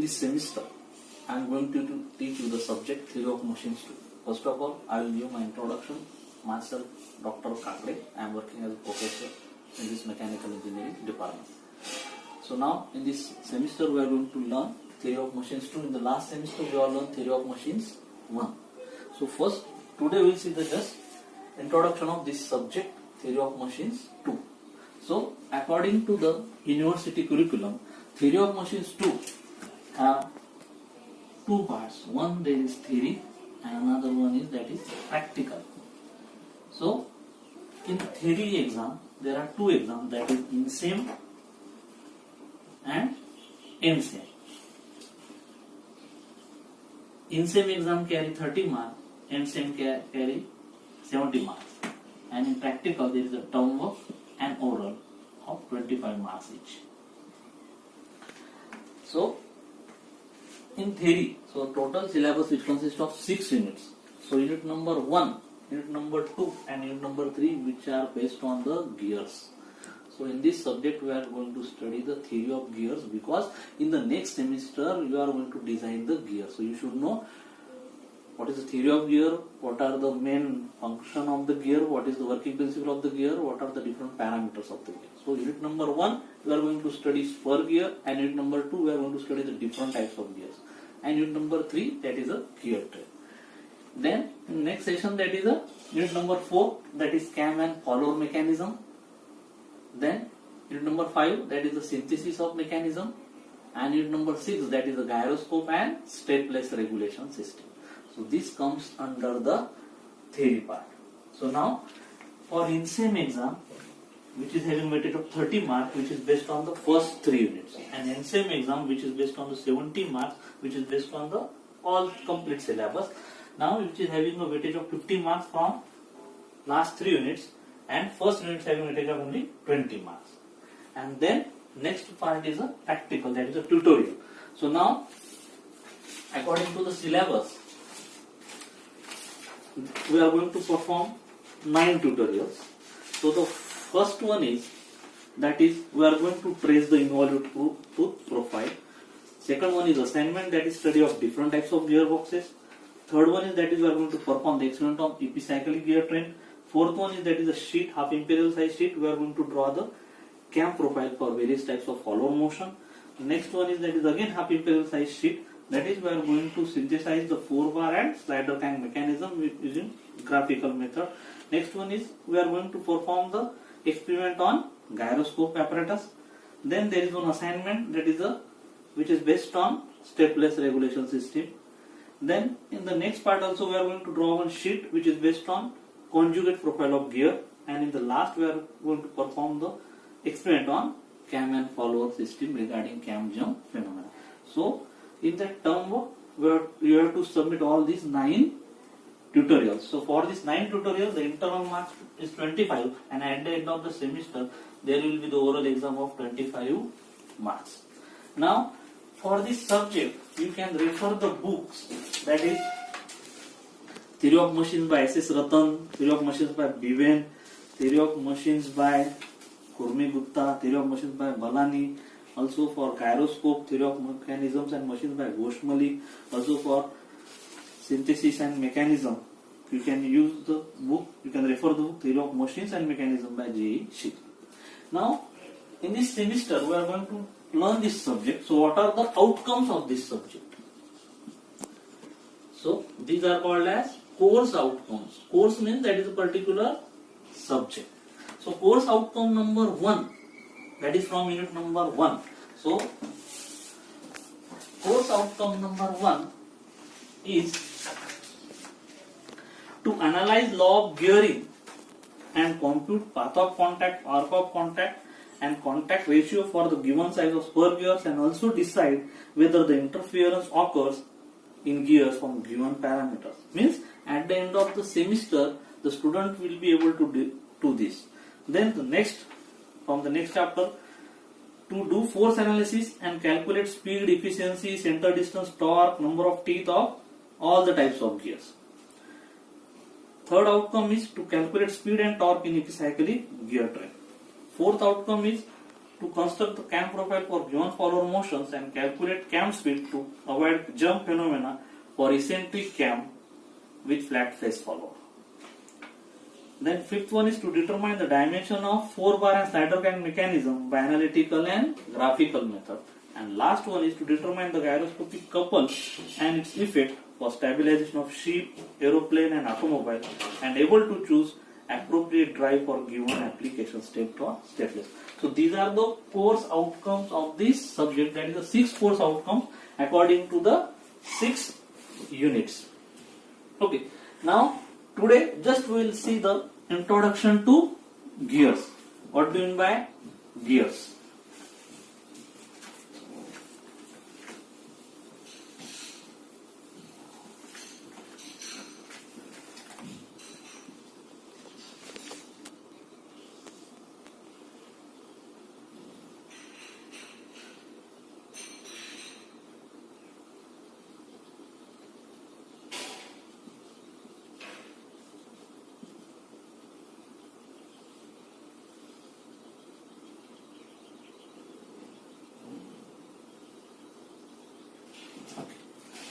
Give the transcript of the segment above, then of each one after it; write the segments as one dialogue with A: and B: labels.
A: in this semester, I am going to teach you the subject theory of machines 2. First of all, I will give my introduction. Myself, Dr. Kakade. I am working as a professor in this mechanical engineering department. So now, in this semester, we are going to learn theory of machines 2. In the last semester, we all learned theory of machines 1. So first, today we will see the just introduction of this subject theory of machines 2. So, according to the university curriculum, theory of machines 2 have two parts. One, there is theory, and another one is that is practical. So, in theory exam, there are two exams, that is INSEM and ENSEM. INSEM exam carry 30 marks, ENSEM carry 70 marks. And in practical, there is a term work and oral of 25 marks each. So, in theory, so total syllabus which consists of 6 units. So, unit number 1, unit number 2 and unit number 3 which are based on the gears. So, in this subject we are going to study the theory of gears, because in the next semester you are going to design the gear. So, you should know what is the theory of gear, what are the main function of the gear, what is the working principle of the gear, what are the different parameters of the gear. So, unit number 1 we are going to study spur gear, and unit number 2 we are going to study the different types of gears, and unit number 3 that is a gear train. Then in next session, that is a unit number 4, that is cam and follower mechanism. Then unit number 5, that is the synthesis of mechanism, and unit number 6, that is the gyroscope and stepless regulation system. So this comes under the theory part. So now for INSEM exam, which is having weightage of 30 marks, which is based on the first 3 units, and ENSEM exam, which is based on the 70 marks, which is based on the all complete syllabus. Now which is having a weightage of 50 marks from last 3 units, and first unit is having a weightage of only 20 marks. And then next part is a practical, that is a tutorial. So now, according to the syllabus, we are going to perform 9 tutorials. So the first one is, that is we are going to trace the involute tooth profile. Second one is assignment, that is study of different types of gearboxes. Third one is, that is we are going to perform the experiment of epicyclic gear train. Fourth one is, that is a sheet, half imperial size sheet. We are going to draw the cam profile for various types of follower motion. The next one is, that is again half imperial size sheet. That is we are going to synthesize the 4-bar and slider crank mechanism using graphical method. Next one is, we are going to perform the experiment on gyroscope apparatus. Then there is one assignment, that is which is based on stepless regulation system. Then in the next part also we are going to draw one sheet which is based on conjugate profile of gear, and in the last we are going to perform the experiment on cam and follower system regarding cam jump phenomena. So in that term work, you have to submit all these 9 tutorials. So for this 9 tutorials, the internal marks is 25, and at the end of the semester there will be the oral exam of 25 marks. Now for this subject, you can refer the books, that is Theory of Machines by S.S. Ratan, Theory of Machines by Biven, Theory of Machines by Kurmi Gupta, Theory of Machines by Balani. Also for gyroscope, Theory of Mechanisms and Machines by Ghosh Malik. Also for synthesis and mechanism, you can use the book, you can refer the book Theory of Machines and Mechanism by J.E. Shikhi. Now, in this semester, we are going to learn this subject. So, what are the outcomes of this subject? So, these are called as course outcomes. Course means that is a particular subject. So, course outcome number 1, that is from unit number 1. So, course outcome number 1 is to analyze law of gearing and compute path of contact, arc of contact, and contact ratio for the given size of spur gears, and also decide whether the interference occurs in gears from given parameters. Means at the end of the semester, the student will be able to do this. Then the next, from the next chapter, to do force analysis and calculate speed, efficiency, center distance, torque, number of teeth of all the types of gears. Third outcome is to calculate speed and torque in epicyclic gear train. Fourth outcome is to construct the cam profile for given forward motions and calculate cam speed to avoid jump phenomena for eccentric cam with flat face follower. Then fifth one is to determine the dimension of 4-bar and slider cam mechanism by analytical and graphical method. And last one is to determine the gyroscopic couple and its effect for stabilization of ship, aeroplane and automobile, and able to choose appropriate drive for given application, stepped or stepless. So these are the course outcomes of this subject, that is the 6 course outcomes according to the 6 units. Okay, now today just we will see the introduction to gears. What do you mean by gears?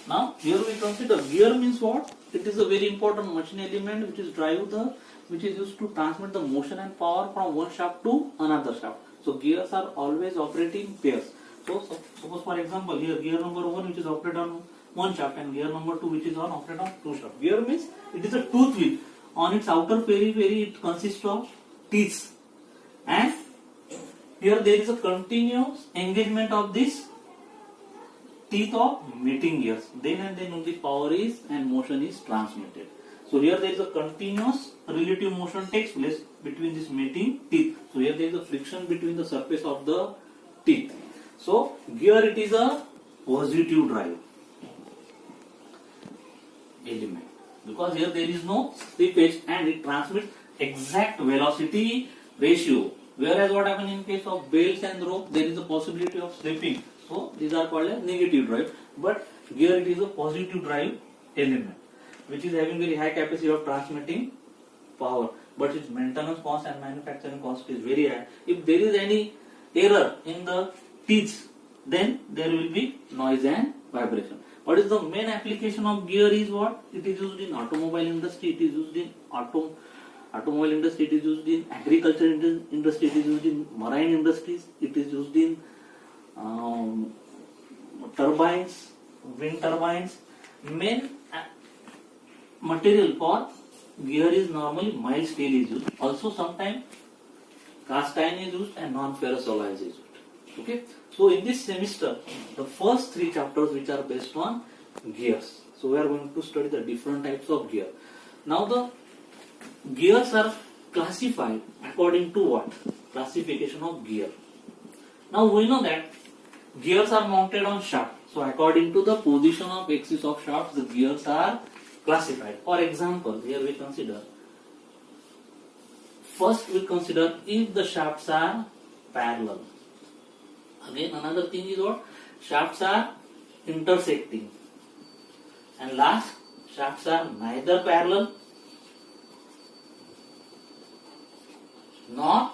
A: Now here we consider gear means what? It is a very important machine element which is used to transmit the motion and power from one shaft to another shaft. So gears are always operating pairs. So suppose for example here gear number 1 which is operated on one shaft and gear number 2 which is operated on two shafts. Gear means it is a tooth wheel. On its outer periphery it consists of teeth, and here there is a continuous engagement of this teeth of meeting gears. Then and then only power is and motion is transmitted. So here there is a continuous relative motion takes place between this mating teeth. So here there is a friction between the surface of the teeth. So gear it is a positive drive element, because here there is no slippage and it transmits exact velocity ratio. Whereas what happens in case of belts and rope, there is a possibility of slipping. So these are called a negative drive, but gear it is a positive drive element which is having very high capacity of transmitting power, but its maintenance cost and manufacturing cost is very high. If there is any error in the teeth, then there will be noise and vibration. What is the main application of gear is what? It is used in automobile industry, it is used in automobile industry, it is used in agriculture industry, it is used in marine industries, it is used in turbines, wind turbines. Main material for gear is normally mild steel is used. Also sometimes cast iron is used and non-ferrous alloy is used. Okay. So in this semester, the first 3 chapters which are based on gears. So we are going to study the different types of gear. Now the gears are classified according to what? Classification of gear. Now we know that gears are mounted on shaft. So according to the position of axis of shafts, the gears are classified. For example, here we consider, first we consider if the shafts are parallel. Again another thing is what? Shafts are intersecting. And last, shafts are neither parallel nor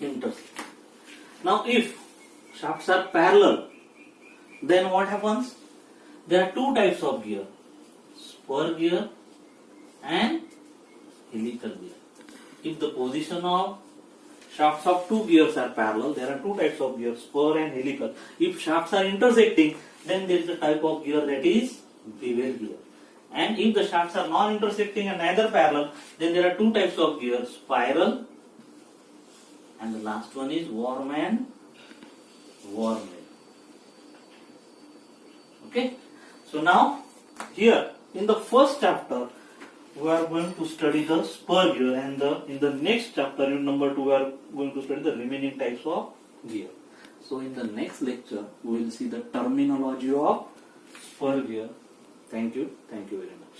A: intersect. Now if shafts are parallel, then what happens? There are 2 types of gear, spur gear and helical gear. If the position of shafts of 2 gears are parallel, there are 2 types of gear, spur and helical. If shafts are intersecting, then there is a type of gear that is bevel gear. And if the shafts are non-intersecting and neither parallel, then there are 2 types of gear, spiral, and the last one is worm and wormlet. Okay. So now here in the first chapter we are going to study the spur gear, and in the next chapter, in number 2, we are going to study the remaining types of gear. So in the next lecture we will see the terminology of spur gear. Thank you very much.